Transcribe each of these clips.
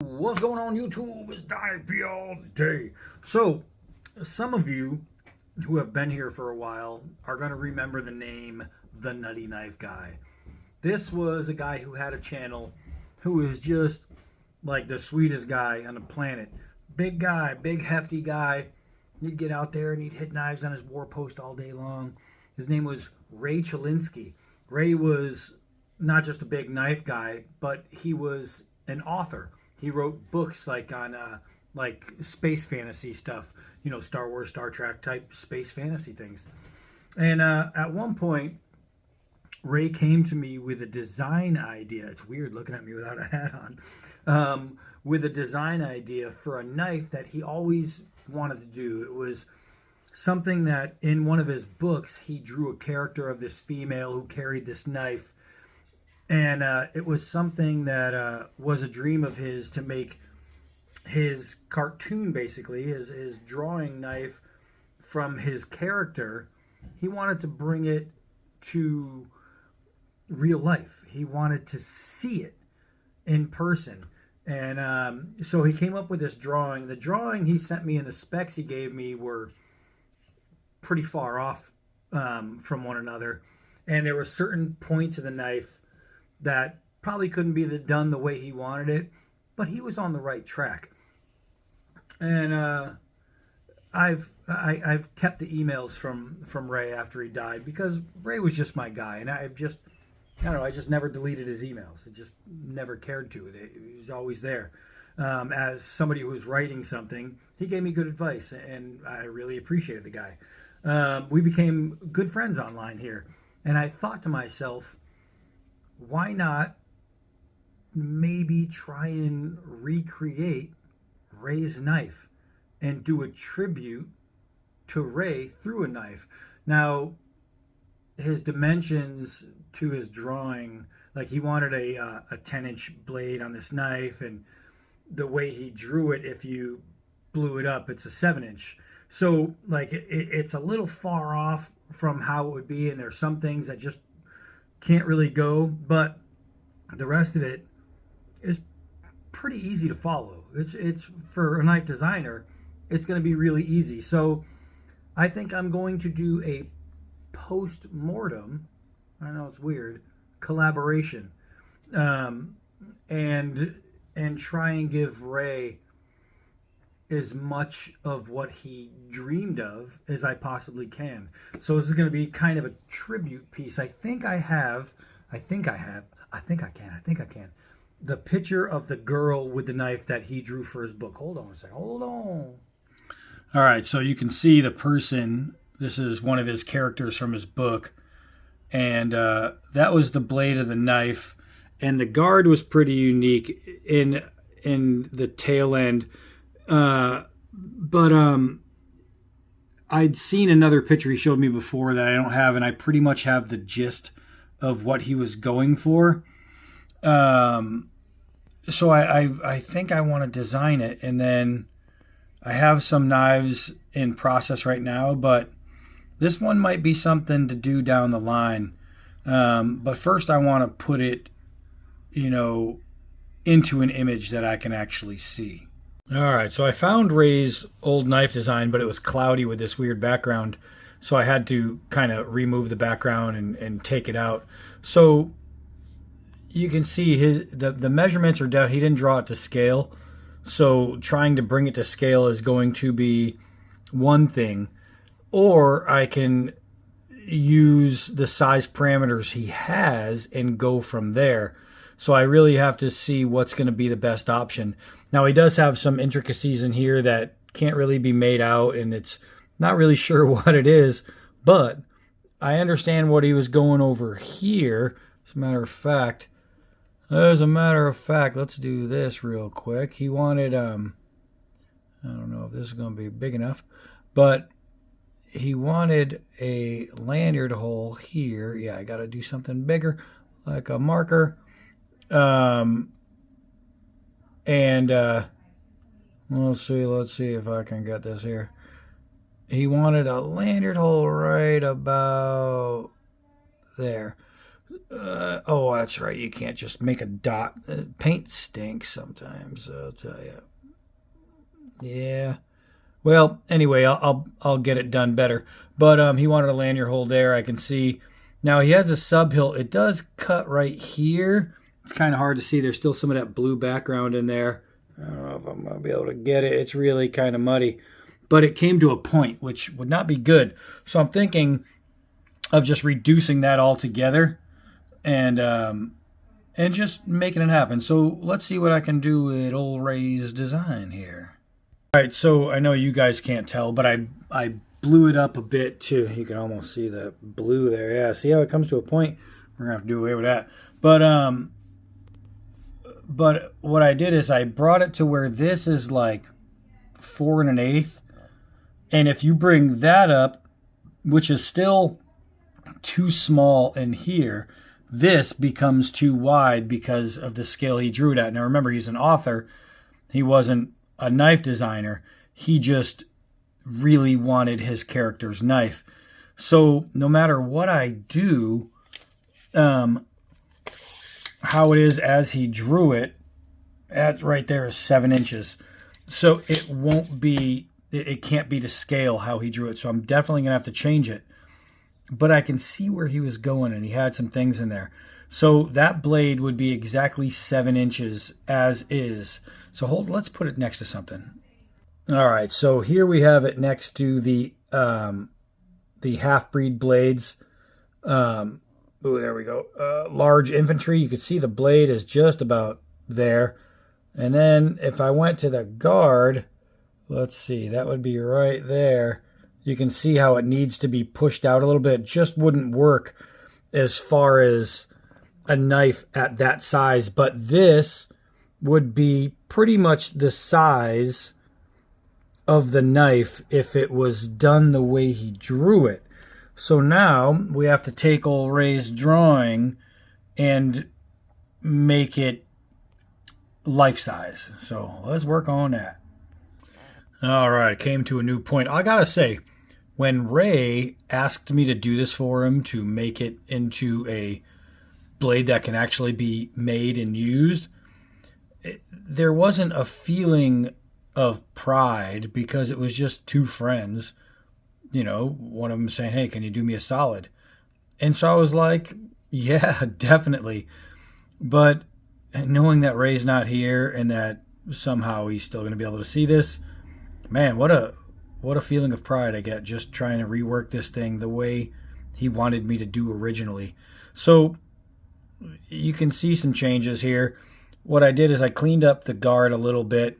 What's going on YouTube? It's Donnie all day. So, some of you who have been here for a while are going to remember the name the Nutty Knife Guy. This was a guy who had a channel who was just like the sweetest guy on the planet. Big guy, big hefty guy. He'd get out there and he'd hit knives on his war post all day long. His name was Ray Chilensky. Ray was not just a big knife guy, but he was an author. He wrote books like on like space fantasy stuff, you know, Star Wars, Star Trek type space fantasy things. And at one point, Ray came to me with a design idea. It's weird looking at me without a hat on. With a design idea for a knife that he always wanted to do. It was something that in one of his books, he drew a character of this female who carried this knife. And it was something that was a dream of his to make his cartoon, basically, his drawing knife from his character. He wanted to bring it to real life. He wanted to see it in person. And so he came up with this drawing. The drawing he sent me and the specs he gave me were pretty far off from one another. And there were certain points of the knife that probably couldn't be done the way he wanted it, but he was on the right track. And I've kept the emails from Ray after he died because Ray was just my guy, and I don't know, I just never deleted his emails. I just never cared to. He was always there. As somebody who was writing something, he gave me good advice, and I really appreciated the guy. We became good friends online here, and I thought to myself, why not maybe try and recreate Ray's knife and do a tribute to Ray through a knife? Now, his dimensions to his drawing, like he wanted a 10-inch blade on this knife, and the way he drew it, if you blew it up, it's a 7-inch. So, like, it's a little far off from how it would be, and there's some things that just can't really go, but the rest of it is pretty easy to follow. It's for a knife designer, it's going to be really easy. So I think I'm going to do a post-mortem, I know it's weird, collaboration, and try and give Ray as much of what he dreamed of as I possibly can. So this is going to be kind of a tribute piece. I think I can. The picture of the girl with the knife that he drew for his book. Hold on a second. Hold on. All right, so you can see the person. This is one of his characters from his book. And that was the blade of the knife. And the guard was pretty unique in the tail end. But I'd seen another picture he showed me before that I don't have, and I pretty much have the gist of what he was going for. So I think I want to design it, and then I have some knives in process right now, but this one might be something to do down the line. But first I want to put it, you know, into an image that I can actually see. All right, so I found Ray's old knife design, but it was cloudy with this weird background, so I had to kind of remove the background and take it out. So you can see the measurements are down. He didn't draw it to scale, so trying to bring it to scale is going to be one thing, or I can use the size parameters he has and go from there. So I really have to see what's going to be the best option. Now, he does have some intricacies in here that can't really be made out, and it's not really sure what it is, but I understand what he was going over here. As a matter of fact, let's do this real quick. He wanted, I don't know if this is going to be big enough, but he wanted a lanyard hole here. Yeah, I got to do something bigger, like a marker. Let's see if I can get this here. He wanted a lanyard hole right about there. Oh, that's right. You can't just make a dot. Paint stinks sometimes, I'll tell you. Yeah. Well, anyway, I'll get it done better. But he wanted a lanyard hole there. I can see. Now he has a sub hilt. It does cut right here. It's kind of hard to see. There's still some of that blue background in there. I don't know if I'm going to be able to get it. It's really kind of muddy. But it came to a point, which would not be good. So I'm thinking of just reducing that altogether and just making it happen. So let's see what I can do with old Ray's design here. All right, so I know you guys can't tell, but I blew it up a bit too. You can almost see the blue there. Yeah, see how it comes to a point? We're gonna have to do away with that. But what I did is I brought it to where this is like 4 1/8, and if you bring that up, which is still too small in here, this becomes too wide because of the scale he drew it at. Now remember, he's an author. He wasn't a knife designer. He just really wanted his character's knife. So no matter what I do, how it is as he drew it, that right there is 7 inches. So it won't be, it can't be to scale how he drew it. So I'm definitely gonna have to change it. But I can see where he was going, and he had some things in there. So that blade would be exactly 7 inches as is. So let's put it next to something. All right, so here we have it next to the half-breed blades. Oh, there we go. Large infantry. You can see the blade is just about there. And then if I went to the guard, let's see, that would be right there. You can see how it needs to be pushed out a little bit. It just wouldn't work as far as a knife at that size. But this would be pretty much the size of the knife if it was done the way he drew it. So now we have to take old Ray's drawing and make it life size. So let's work on that. All right, I came to a new point. I gotta say, when Ray asked me to do this for him to make it into a blade that can actually be made and used, there wasn't a feeling of pride because it was just two friends. You know, one of them saying, hey, can you do me a solid? And so I was like, yeah, definitely. But knowing that Ray's not here and that somehow he's still going to be able to see this, man, what a feeling of pride I get just trying to rework this thing the way he wanted me to do originally. So you can see some changes here. What I did is I cleaned up the guard a little bit.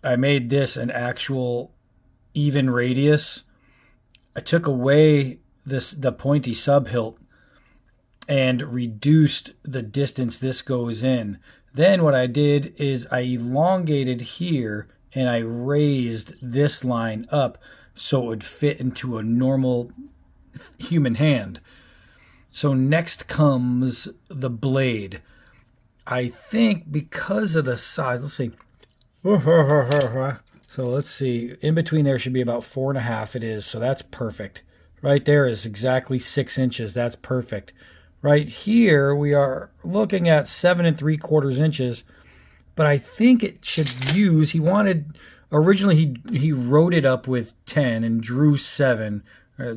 I made this an actual even radius. I took away the pointy sub hilt and reduced the distance this goes in. Then what I did is I elongated here and I raised this line up so it would fit into a normal human hand. So next comes the blade. I think because of the size, let's see. So let's see. In between there should be about 4.5. It is, so that's perfect. Right there is exactly 6 inches. That's perfect. Right here we are looking at 7 3/4 inches. But I think it should use, he wanted, originally he wrote it up with 10 and drew 7,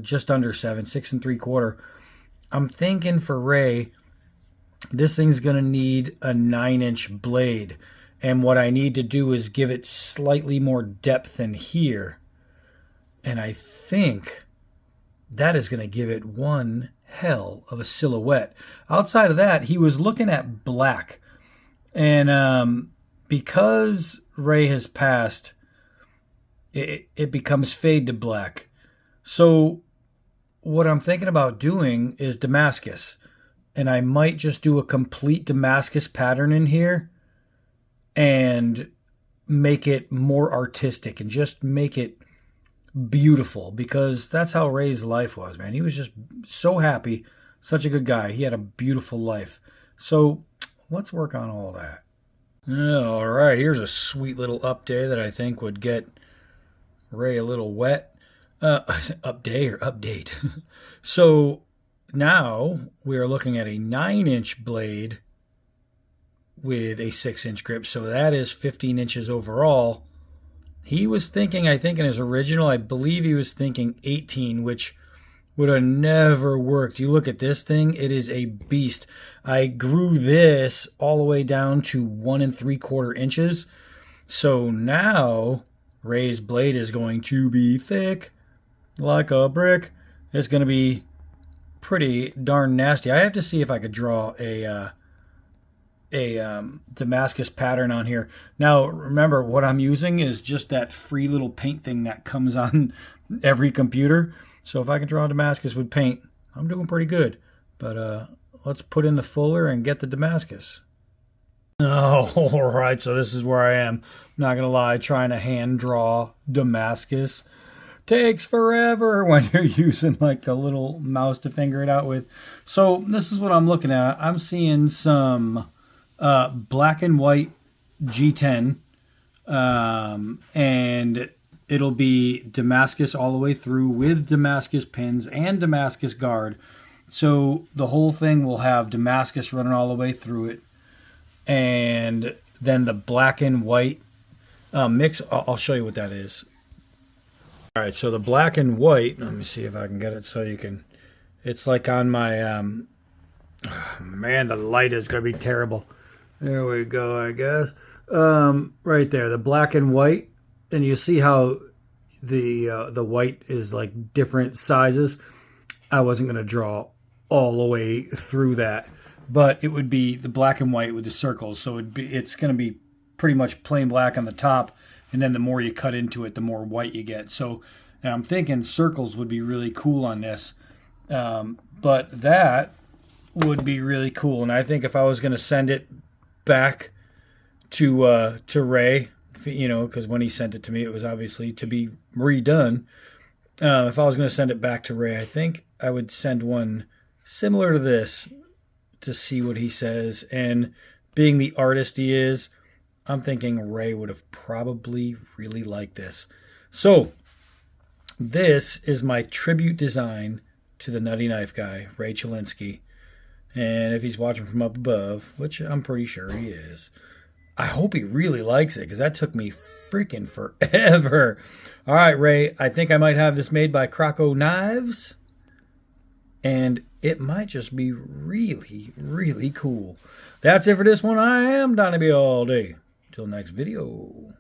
just under 7, 6 3/4. I'm thinking for Ray, this thing's going to need a 9-inch blade. And what I need to do is give it slightly more depth in here. And I think that is going to give it one hell of a silhouette. Outside of that, he was looking at black. And because Ray has passed, it becomes fade to black. So what I'm thinking about doing is Damascus. And I might just do a complete Damascus pattern in here and make it more artistic and just make it beautiful, because that's how Ray's life was, man. He was just so happy, such a good guy. He had a beautiful life. So let's work on all that. All right, here's a sweet little update that I think would get Ray a little wet. Update or update. So now we are looking at a 9-inch blade with a 6-inch grip. So that is 15 inches overall. He was thinking, I think in his original, I believe he was thinking 18, which would have never worked. You look at this thing, it is a beast. I grew this all the way down to 1 3/4 inches. So now Ray's blade is going to be thick like a brick. It's going to be pretty darn nasty. I have to see if I could draw a Damascus pattern on here. Now, remember, what I'm using is just that free little paint thing that comes on every computer. So if I can draw a Damascus with paint, I'm doing pretty good. But let's put in the fuller and get the Damascus. Oh, all right, so this is where I am. Not going to lie, trying to hand draw Damascus takes forever when you're using like a little mouse to finger it out with. So this is what I'm looking at. I'm seeing some black and white G10, and it'll be Damascus all the way through with Damascus pins and Damascus guard. So the whole thing will have Damascus running all the way through it, and then the black and white mix. I'll show you what that is. All right, so the black and white, let me see if I can get it so you can, it's like on my, man, the light is going to be terrible. There we go, I guess. Right there, the black and white, and you see how the white is like different sizes. I wasn't going to draw all the way through that, but it would be the black and white with the circles. So it's going to be pretty much plain black on the top, and then the more you cut into it, the more white you get. So and I'm thinking circles would be really cool on this, but that would be really cool. And I think if I was going to send it back to Ray, you know, because when he sent it to me, it was obviously to be redone. If I was going to send it back to Ray, I think I would send one similar to this to see what he says. And being the artist he is, I'm thinking Ray would have probably really liked this. So this is my tribute design to the Nutty Knife Guy, Ray Chilensky. And if he's watching from up above, which I'm pretty sure he is, I hope he really likes it, because that took me freaking forever. All right, Ray, I think I might have this made by Croco Knives, and it might just be really, really cool. That's it for this one. I am Donnie B all day. Till next video.